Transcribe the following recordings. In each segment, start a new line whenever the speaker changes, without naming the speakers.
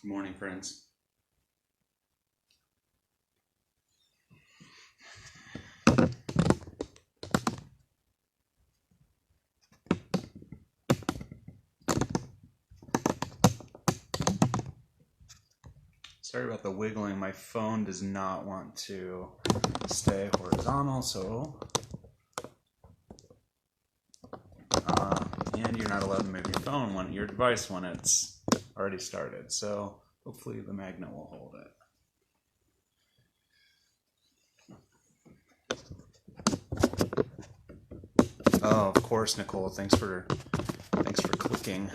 Good morning, friends. Sorry about the wiggling. My phone does not want to stay horizontal, so... and you're not allowed to move your phone, your device, when it's already started. So hopefully the magnet will hold it. Oh, of course, Nicole. Thanks for clicking.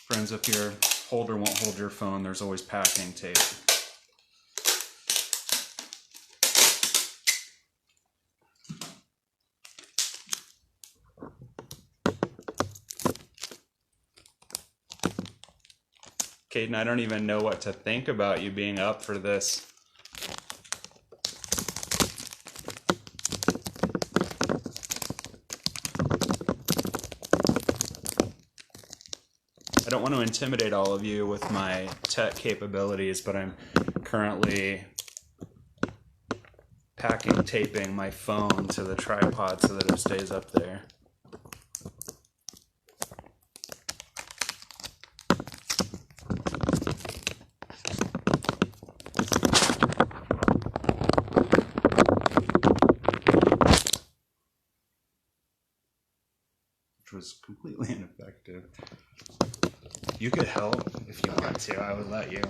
Friends, if your holder won't hold your phone, there's always packing tape. Caden, I don't even know what to think about you being up for this. I don't want to intimidate all of you with my tech capabilities, but I'm currently taping my phone to the tripod so that it stays up there. Which was completely ineffective. You could help if you want to. I would let you.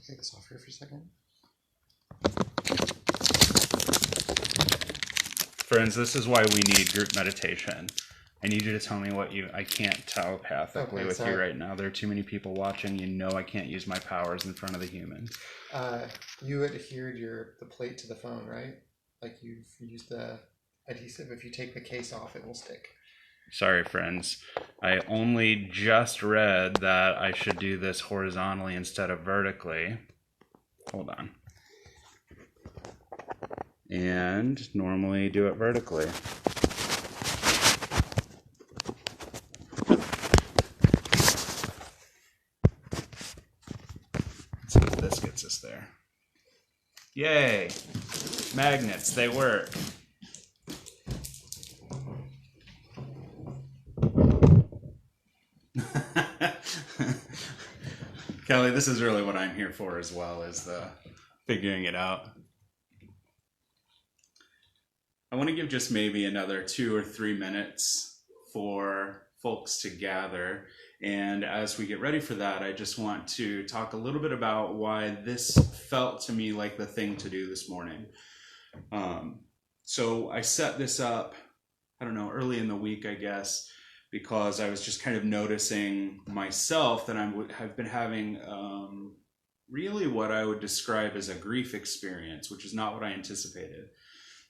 Take this off here for a second.
Friends, this is why we need group meditation. I need you to tell me what I can't telepathically with you right now. There are too many people watching. You know I can't use my powers in front of the human.
You adhered the plate to the phone, right? Like you've used the adhesive. If you take the case off, it will stick.
Sorry, friends. I only just read that I should do this horizontally instead of vertically. Hold on. And normally do it vertically. Let's see if this gets us there. Yay! Magnets, they work. Kelly, this is really what I'm here for as well, is the figuring it out. I want to give just maybe another 2 or 3 minutes for folks to gather. And as we get ready for that, I just want to talk a little bit about why this felt to me like the thing to do this morning. So I set this up, I don't know, early in the week, I guess, because I was just kind of noticing myself that I've been having really what I would describe as a grief experience, which is not what I anticipated.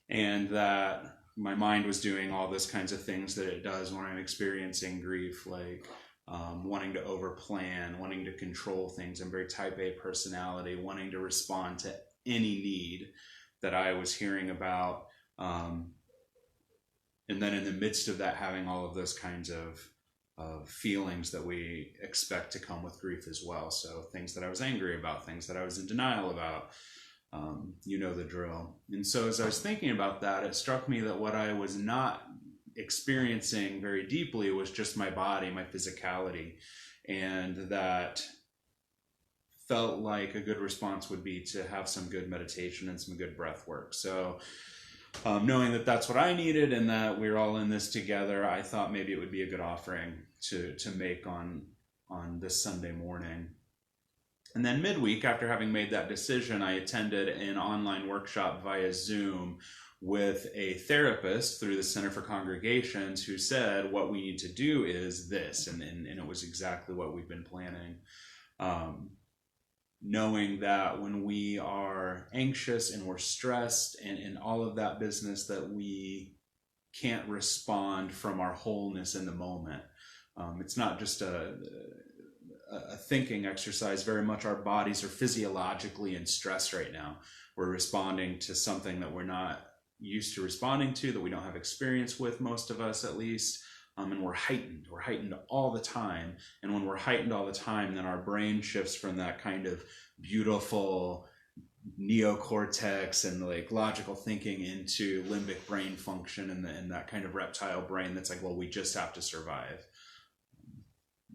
And that my mind was doing all those kinds of things that it does when I'm experiencing grief, like wanting to overplan, wanting to control things. I'm very type A personality, wanting to respond to any need that I was hearing about. And then in the midst of that, having all of those kinds of feelings that we expect to come with grief as well. So things that I was angry about, things that I was in denial about, you know the drill. And so as I was thinking about that, it struck me that what I was not experiencing very deeply was just my body, my physicality. And that felt like a good response would be to have some good meditation and some good breath work. So knowing that that's what I needed and that we're all in this together, I thought maybe it would be a good offering to make on this Sunday morning. And then midweek, after having made that decision, I attended an online workshop via Zoom with a therapist through the Center for Congregations who said, what we need to do is this. And it was exactly what we've been planning. Knowing that when we are anxious and we're stressed and all of that business, that we can't respond from our wholeness in the moment. It's not just a thinking exercise. Very much our bodies are physiologically in stress right now. We're responding to something that we're not used to responding to, that we don't have experience with, most of us at least. And we're heightened all the time. And when we're heightened all the time, then our brain shifts from that kind of beautiful neocortex and like logical thinking into limbic brain function and that kind of reptile brain that's like, well, we just have to survive.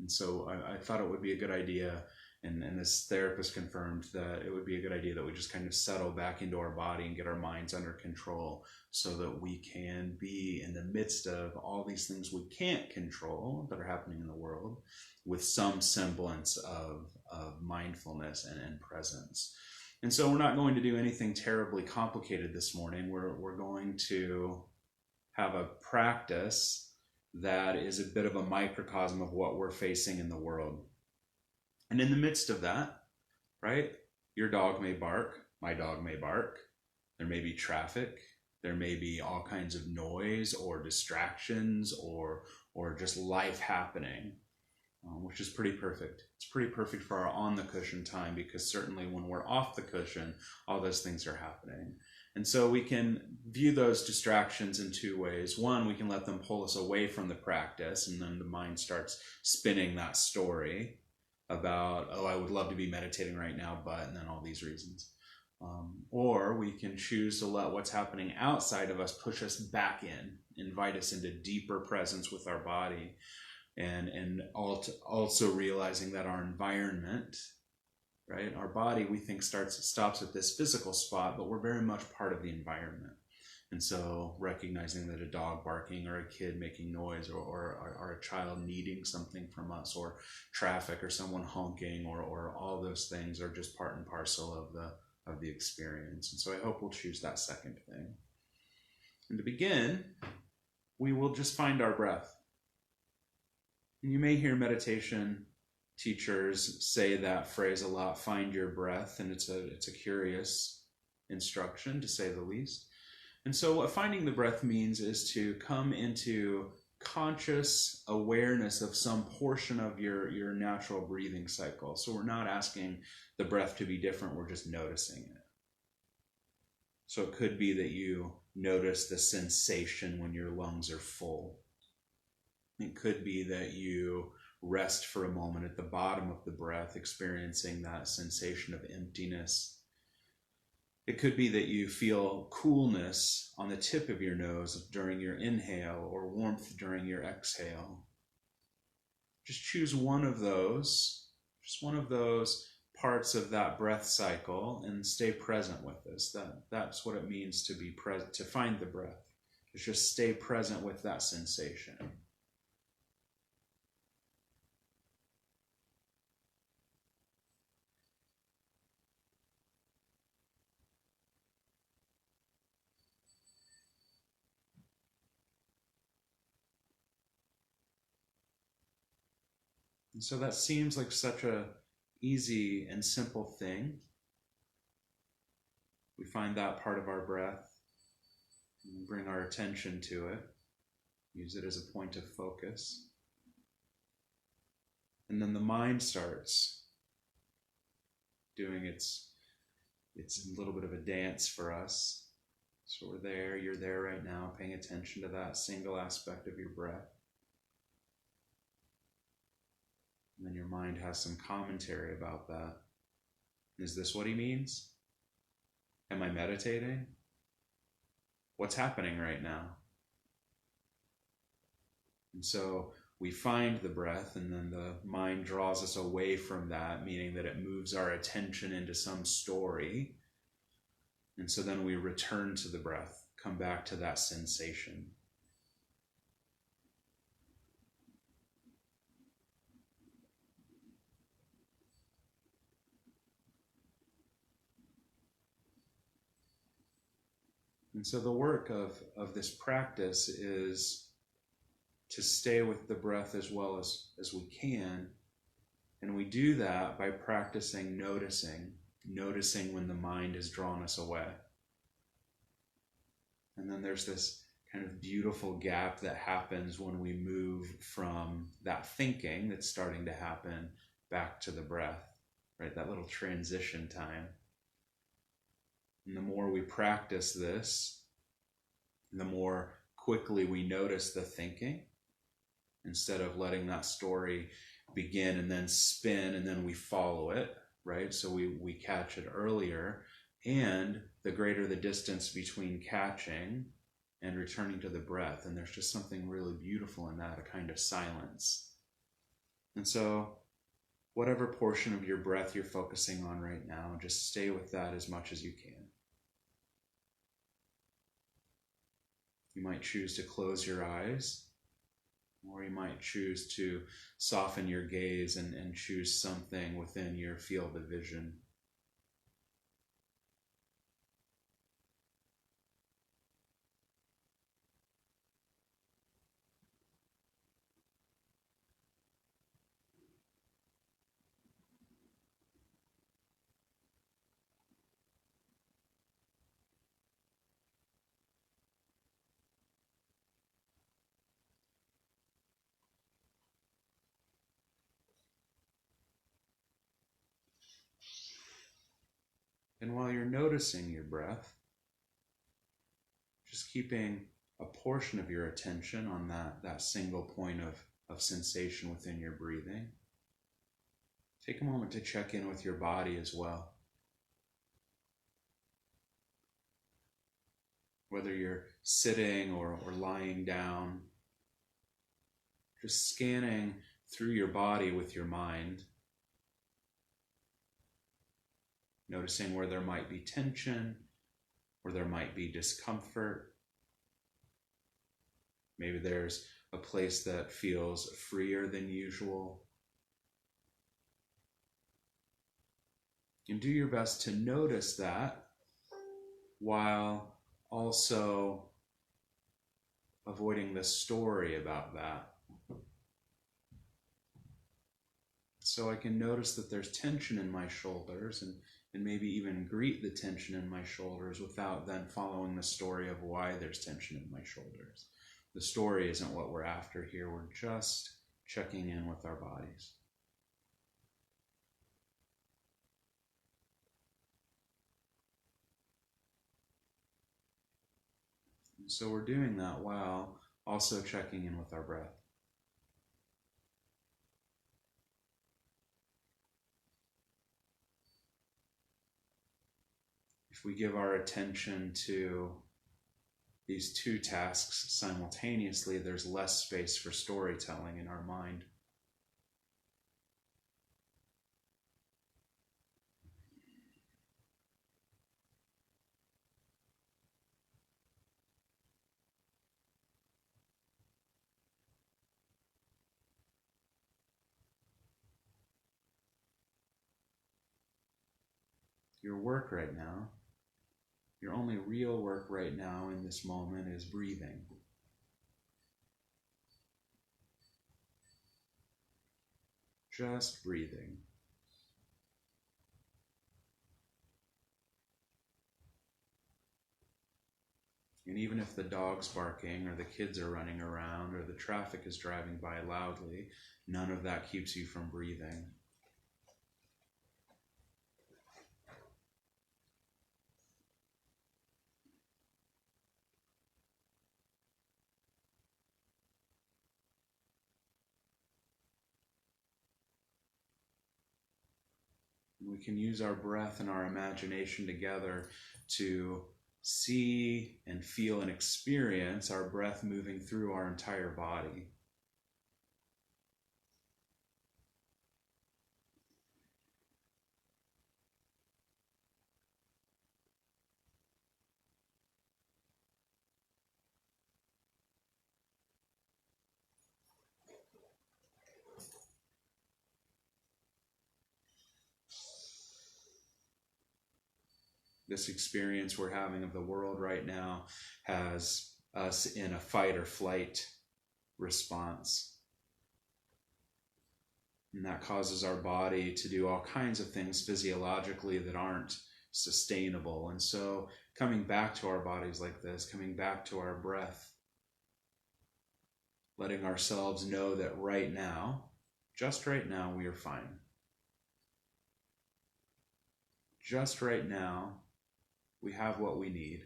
And so I thought it would be a good idea, and this therapist confirmed that it would be a good idea that we just kind of settle back into our body and get our minds under control so that we can be in the midst of all these things we can't control that are happening in the world with some semblance of mindfulness and presence. And so we're not going to do anything terribly complicated this morning. We're going to have a practice that is a bit of a microcosm of what we're facing in the world. And in the midst of that, right, your dog may bark, my dog may bark, there may be traffic, there may be all kinds of noise or distractions or just life happening, which is pretty perfect. It's pretty perfect for our on the cushion time, because certainly when we're off the cushion, all those things are happening. And so we can view those distractions in two ways. One, we can let them pull us away from the practice, and then the mind starts spinning that story about, oh, I would love to be meditating right now, but, and then all these reasons. Or we can choose to let what's happening outside of us push us back in, invite us into deeper presence with our body, and also realizing that our environment, right, our body, we think stops at this physical spot, but we're very much part of the environment. And so recognizing that a dog barking or a kid making noise or a child needing something from us, or traffic or someone honking or all those things are just part and parcel of the experience. And so I hope we'll choose that second thing. And to begin, we will just find our breath. And you may hear meditation teachers say that phrase a lot, find your breath, and it's a curious instruction, to say the least. And so what finding the breath means is to come into conscious awareness of some portion of your natural breathing cycle. So we're not asking the breath to be different, we're just noticing it. So it could be that you notice the sensation when your lungs are full. It could be that you rest for a moment at the bottom of the breath, experiencing that sensation of emptiness. It could be that you feel coolness on the tip of your nose during your inhale, or warmth during your exhale. Just choose one of those, just one of those parts of that breath cycle, and stay present with this. That's what it means to be present, to find the breath. It's just stay present with that sensation. And so that seems like such a easy and simple thing. We find that part of our breath, and bring our attention to it, use it as a point of focus. And then the mind starts doing its a little bit of a dance for us. So we're there, you're there right now, paying attention to that single aspect of your breath. And then your mind has some commentary about that. Is this what he means? Am I meditating? What's happening right now? And so we find the breath, and then the mind draws us away from that, meaning that it moves our attention into some story. And so then we return to the breath, come back to that sensation. And so the work of this practice is to stay with the breath as well as we can, And we do that by practicing noticing when the mind has drawn us away. And then there's this kind of beautiful gap that happens when we move from that thinking that's starting to happen back to the breath, right? That little transition time. And the more we practice this, the more quickly we notice the thinking, instead of letting that story begin and then spin and then we follow it, right? So we catch it earlier, and the greater the distance between catching and returning to the breath. And there's just something really beautiful in that, a kind of silence. And so whatever portion of your breath you're focusing on right now, just stay with that as much as you can. You might choose to close your eyes, or you might choose to soften your gaze and choose something within your field of vision. And while you're noticing your breath, just keeping a portion of your attention on that single point of sensation within your breathing. Take a moment to check in with your body as well. Whether you're sitting or lying down, just scanning through your body with your mind, noticing where there might be tension, where there might be discomfort. Maybe there's a place that feels freer than usual. And do your best to notice that while also avoiding the story about that. So I can notice that there's tension in my shoulders and maybe even greet the tension in my shoulders without then following the story of why there's tension in my shoulders. The story isn't what we're after here. We're just checking in with our bodies. And so we're doing that while also checking in with our breath. If we give our attention to these two tasks simultaneously, there's less space for storytelling in our mind. Your work right now, your only real work right now in this moment is breathing. Just breathing. And even if the dog's barking or the kids are running around or the traffic is driving by loudly, none of that keeps you from breathing. We can use our breath and our imagination together to see and feel and experience our breath moving through our entire body. This experience we're having of the world right now has us in a fight or flight response. And that causes our body to do all kinds of things physiologically that aren't sustainable. And so coming back to our bodies like this, coming back to our breath, letting ourselves know that right now, just right now, we are fine. Just right now, we have what we need.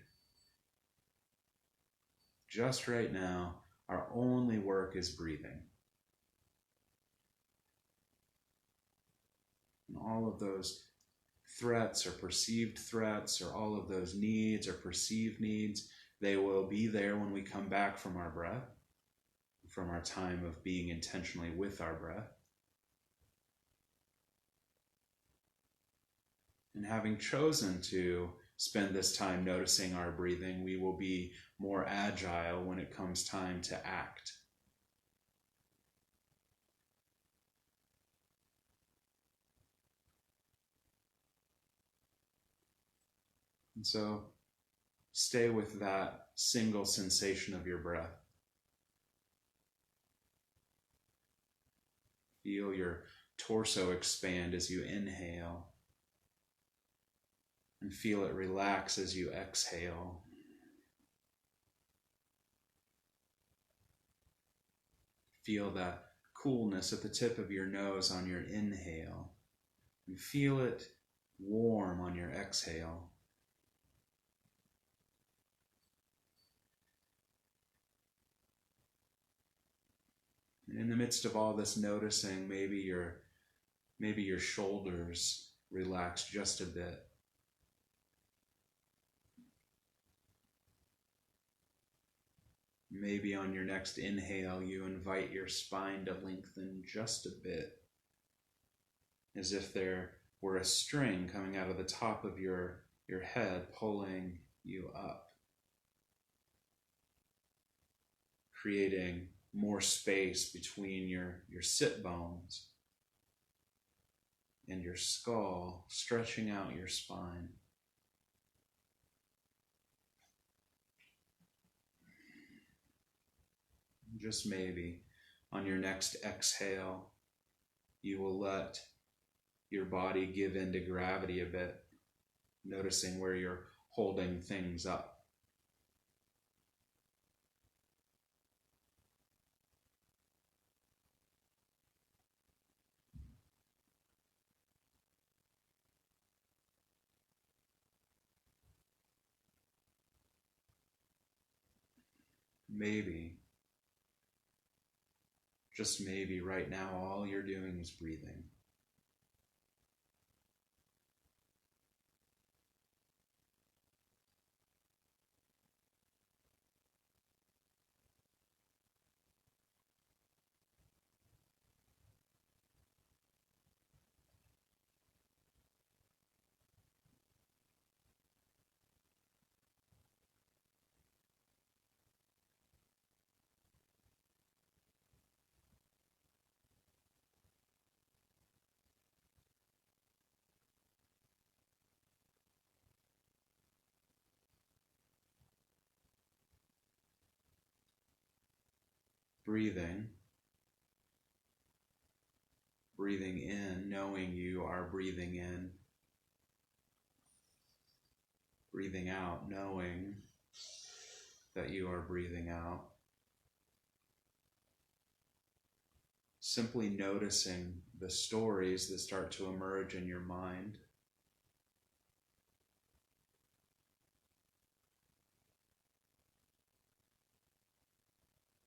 Just right now, our only work is breathing. And all of those threats or perceived threats or all of those needs or perceived needs, they will be there when we come back from our breath, from our time of being intentionally with our breath. And having chosen to spend this time noticing our breathing, we will be more agile when it comes time to act. And so stay with that single sensation of your breath. Feel your torso expand as you inhale, and feel it relax as you exhale. Feel that coolness at the tip of your nose on your inhale, and feel it warm on your exhale. And in the midst of all this noticing, maybe your shoulders relax just a bit. Maybe on your next inhale, you invite your spine to lengthen just a bit, as if there were a string coming out of the top of your head, pulling you up, creating more space between your sit bones and your skull, stretching out your spine. Just maybe on your next exhale, you will let your body give into gravity a bit, noticing where you're holding things up. Maybe, just maybe right now, all you're doing is breathing. Breathing in, knowing you are breathing in. Breathing out, knowing that you are breathing out. Simply noticing the stories that start to emerge in your mind.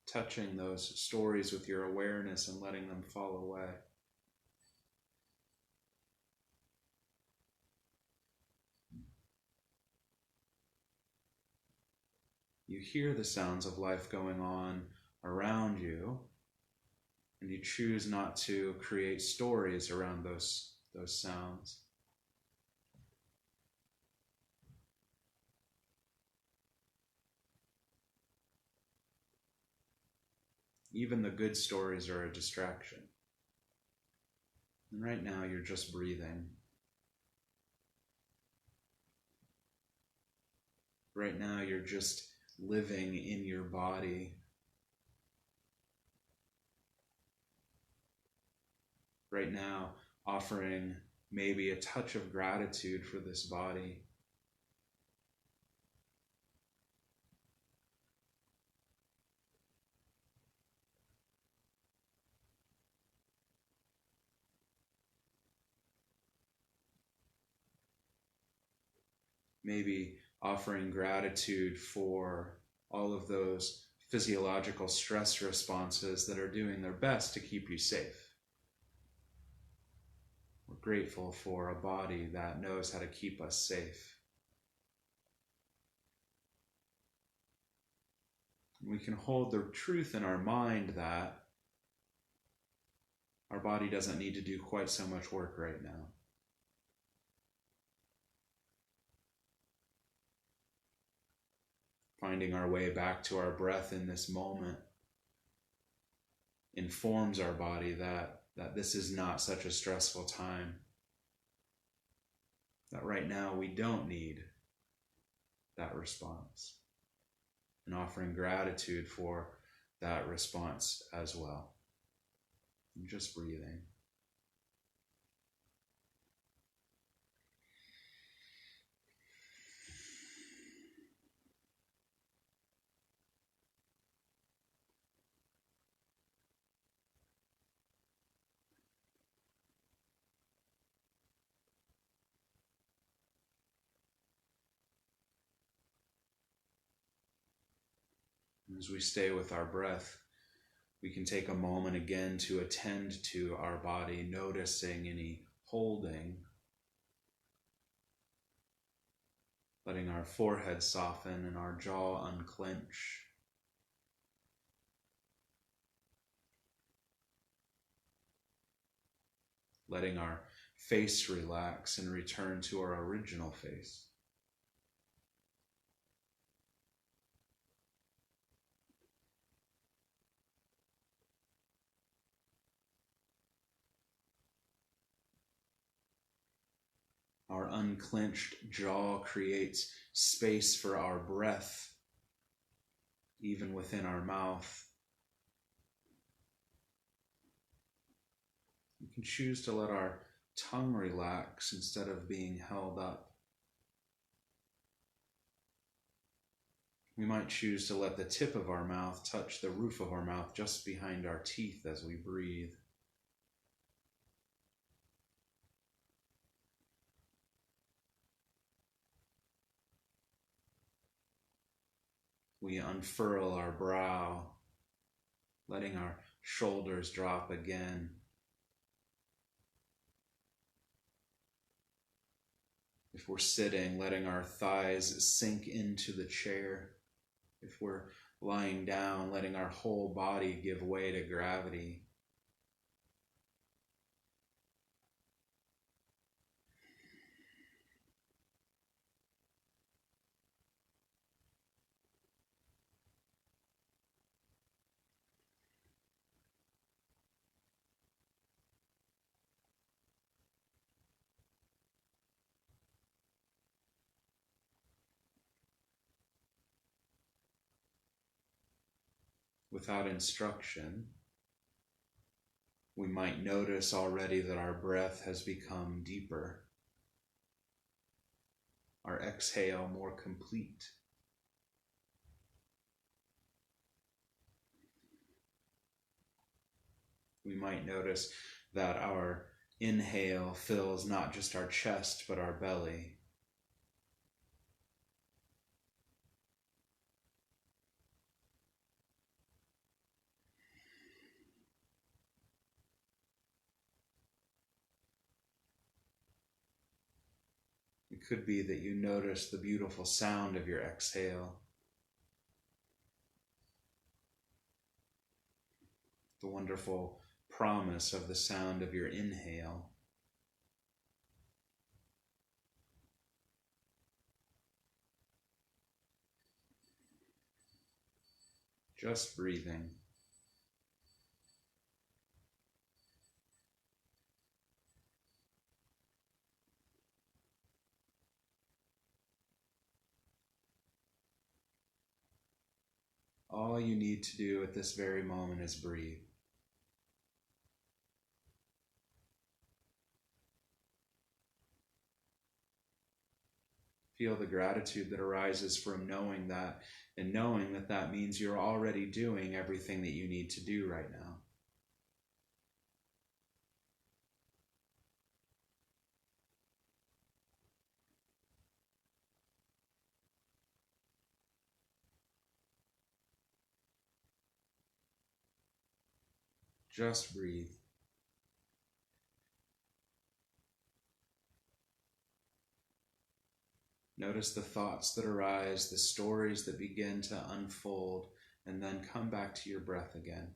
Touching those stories with your awareness and letting them fall away. You hear the sounds of life going on around you, and you choose not to create stories around those sounds. Even the good stories are a distraction. And right now you're just breathing. Right now you're just living in your body. right now, offering maybe a touch of gratitude for this body. Maybe offering gratitude for all of those physiological stress responses that are doing their best to keep you safe. We're grateful for a body that knows how to keep us safe. We can hold the truth in our mind that our body doesn't need to do quite so much work right now. Finding our way back to our breath in this moment informs our body that this is not such a stressful time. That right now we don't need that response. And offering gratitude for that response as well. And just breathing. As we stay with our breath, we can take a moment again to attend to our body, noticing any holding, letting our forehead soften and our jaw unclench. Letting our face relax and return to our original face. Our unclenched jaw creates space for our breath, even within our mouth. We can choose to let our tongue relax instead of being held up. We might choose to let the tip of our mouth touch the roof of our mouth just behind our teeth as we breathe. We unfurl our brow, letting our shoulders drop again. If we're sitting, letting our thighs sink into the chair. If we're lying down, letting our whole body give way to gravity. Without instruction, we might notice already that our breath has become deeper, our exhale more complete. We might notice that our inhale fills not just our chest, but our belly. It could be that you notice the beautiful sound of your exhale, the wonderful promise of the sound of your inhale. Just breathing. All you need to do at this very moment is breathe. Feel the gratitude that arises from knowing that, and knowing that that means you're already doing everything that you need to do right now. Just breathe. Notice the thoughts that arise, the stories that begin to unfold, and then come back to your breath again.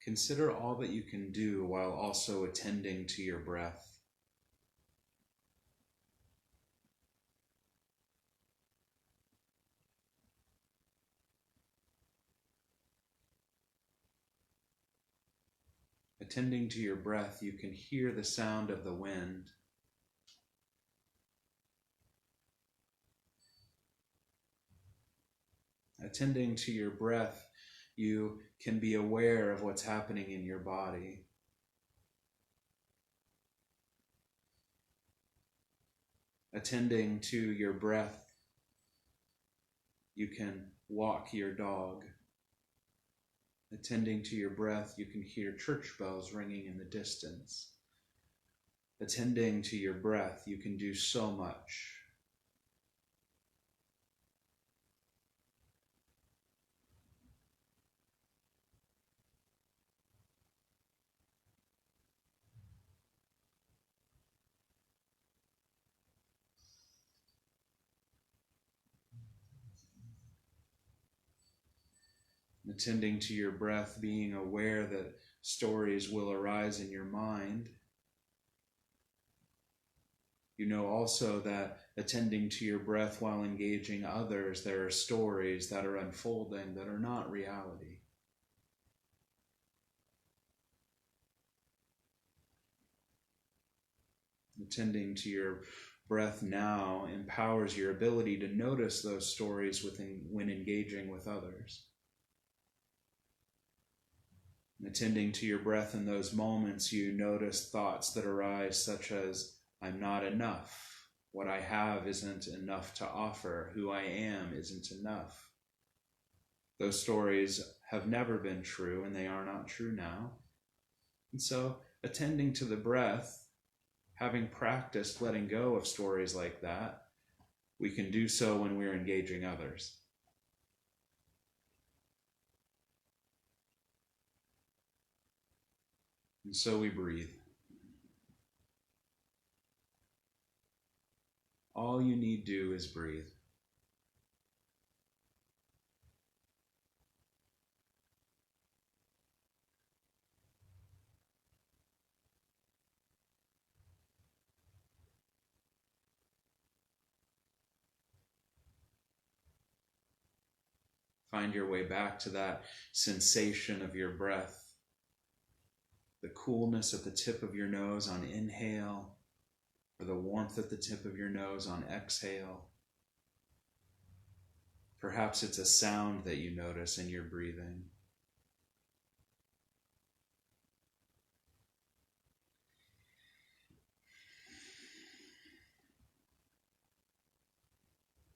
Consider all that you can do while also attending to your breath. Attending to your breath, you can hear the sound of the wind. Attending to your breath, you can be aware of what's happening in your body. Attending to your breath, you can walk your dog. Attending to your breath, you can hear church bells ringing in the distance. Attending to your breath, you can do so much. Attending to your breath, being aware that stories will arise in your mind. You know also that attending to your breath while engaging others, there are stories that are unfolding that are not reality. Attending to your breath now empowers your ability to notice those stories when engaging with others. Attending to your breath in those moments, you notice thoughts that arise such as, I'm not enough. What I have isn't enough to offer. Who I am isn't enough. Those stories have never been true, and they are not true now. And so, attending to the breath, having practiced letting go of stories like that, we can do so when we're engaging others. And so we breathe. All you need do is breathe. Find your way back to that sensation of your breath. The coolness at the tip of your nose on inhale, or the warmth at the tip of your nose on exhale. Perhaps it's a sound that you notice in your breathing.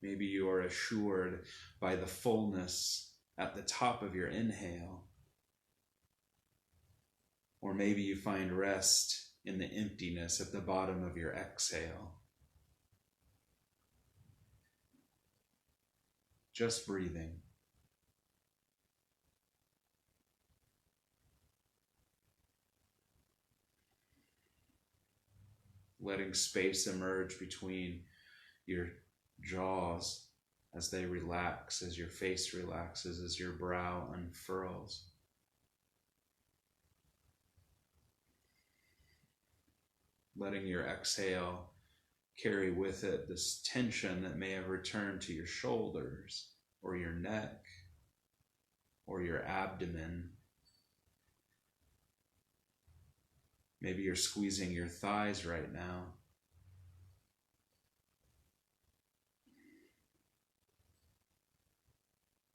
Maybe you are assured by the fullness at the top of your inhale. Or maybe you find rest in the emptiness at the bottom of your exhale. Just breathing. letting space emerge between your jaws as they relax, as your face relaxes, as your brow unfurls. Letting your exhale carry with it this tension that may have returned to your shoulders or your neck or your abdomen. Maybe you're squeezing your thighs right now.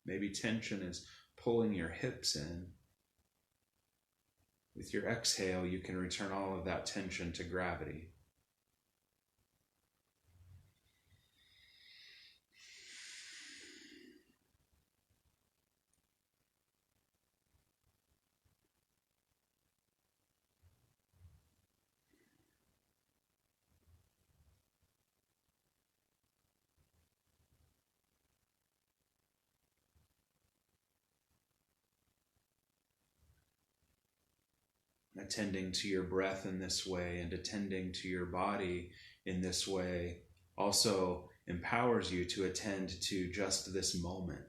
Maybe tension is pulling your hips in. With your exhale, you can return all of that tension to gravity. Attending to your breath in this way and attending to your body in this way also empowers you to attend to just this moment.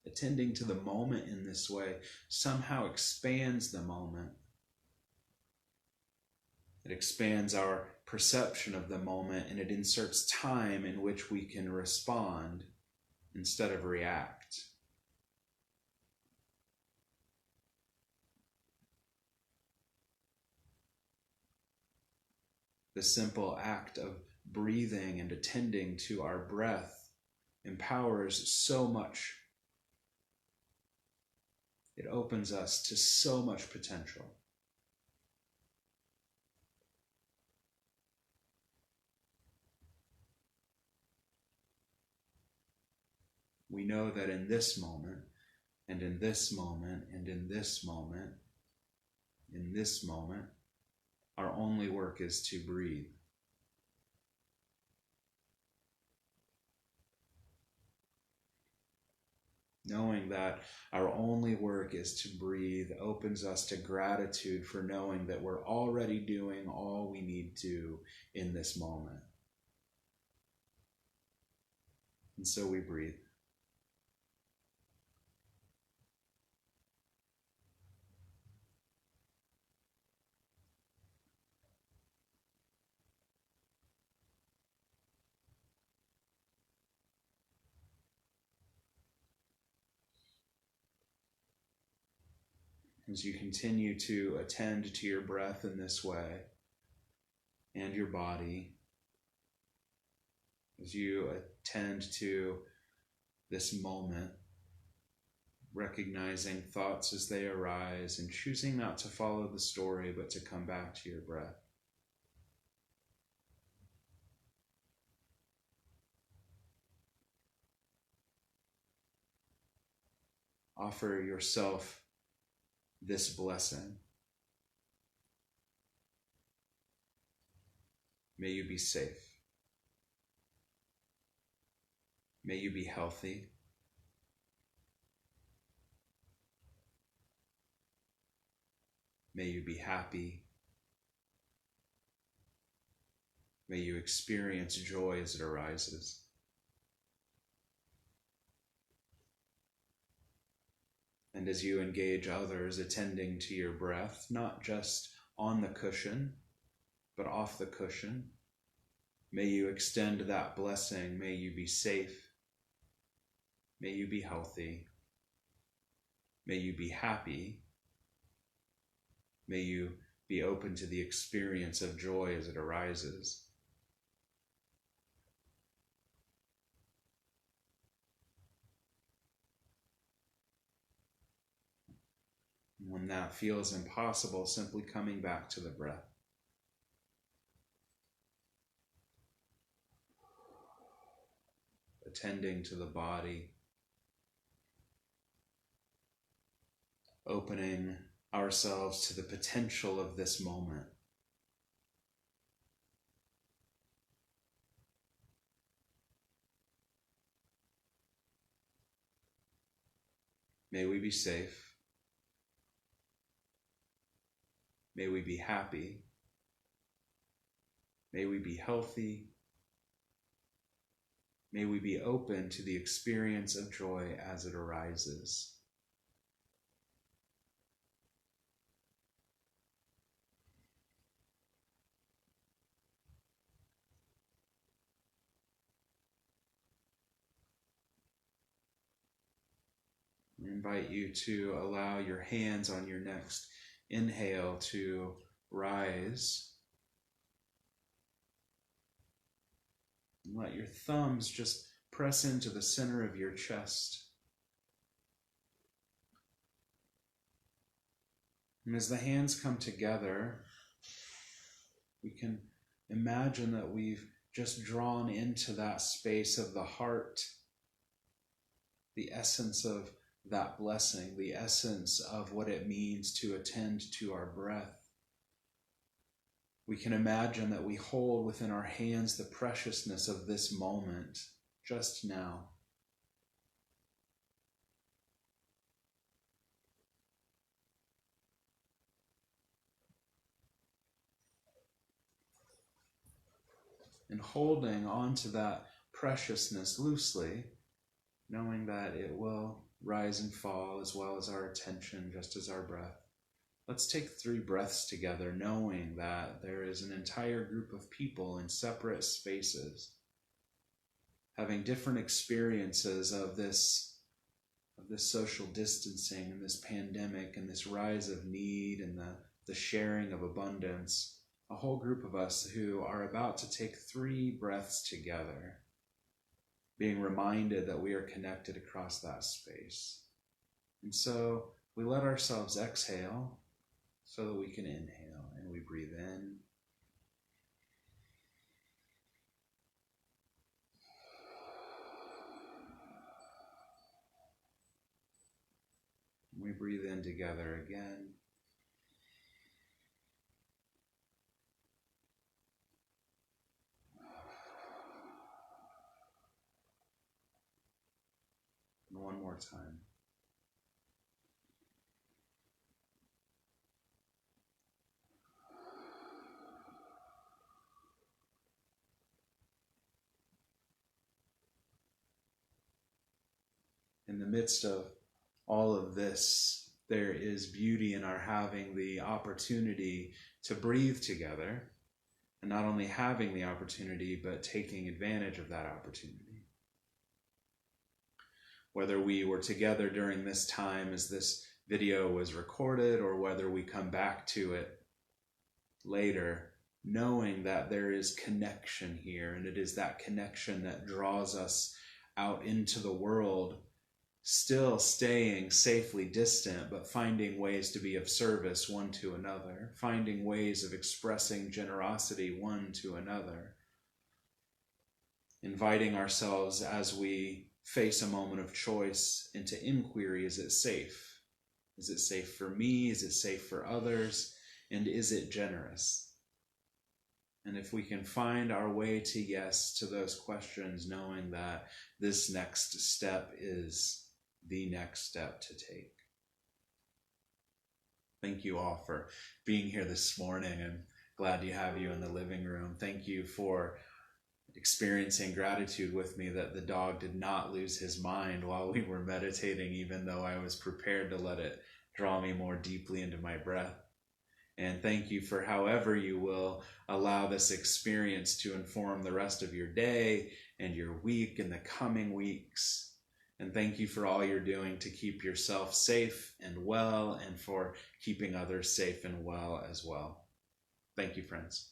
Attending to the moment in this way somehow expands the moment. It expands our perception of the moment, and it inserts time in which we can respond instead of react. The simple act of breathing and attending to our breath empowers so much. It opens us to so much potential. We know that in this moment, and in this moment, and in this moment, in this moment, our only work is to breathe. Knowing that our only work is to breathe opens us to gratitude for knowing that we're already doing all we need to in this moment. And so we breathe. As you continue to attend to your breath in this way and your body, as you attend to this moment, recognizing thoughts as they arise and choosing not to follow the story but to come back to your breath. Offer yourself this blessing. May you be safe. May you be healthy. May you be happy. May you experience joy as it arises. And as you engage others, attending to your breath, not just on the cushion, but off the cushion, may you extend that blessing. May you be safe. May you be healthy. May you be happy. May you be open to the experience of joy as it arises. When that feels impossible, simply coming back to the breath. Attending to the body. Opening ourselves to the potential of this moment. May we be safe. May we be happy. May we be healthy. May we be open to the experience of joy as it arises. I invite you to allow your hands on your next inhale to rise. And let your thumbs just press into the center of your chest. And as the hands come together, we can imagine that we've just drawn into that space of the heart, the essence of that blessing, the essence of what it means to attend to our breath. We can imagine that we hold within our hands the preciousness of this moment, just now. And holding on to that preciousness loosely, knowing that it will rise and fall as well as our attention, just as our breath. Let's take 3 breaths together, knowing that there is an entire group of people in separate spaces, having different experiences of this social distancing and this pandemic and this rise of need and the sharing of abundance. A whole group of us who are about to take 3 breaths together, being reminded that we are connected across that space. And so we let ourselves exhale so that we can inhale, and we breathe in. We breathe in together again. And one more time. In the midst of all of this, there is beauty in our having the opportunity to breathe together, and not only having the opportunity, but taking advantage of that opportunity. Whether we were together during this time as this video was recorded, or whether we come back to it later, knowing that there is connection here, and it is that connection that draws us out into the world, still staying safely distant, but finding ways to be of service one to another, finding ways of expressing generosity one to another, inviting ourselves as we face a moment of choice into inquiry. Is it safe? Is it safe for me? Is it safe for others? And is it generous? And if we can find our way to yes to those questions, knowing that this next step is the next step to take. Thank you all for being here this morning. I'm glad to have you in the living room. Thank you for experiencing gratitude with me that the dog did not lose his mind while we were meditating, even though I was prepared to let it draw me more deeply into my breath. And thank you for however you will allow this experience to inform the rest of your day and your week and the coming weeks. And thank you for all you're doing to keep yourself safe and well, and for keeping others safe and well as well. Thank you, friends.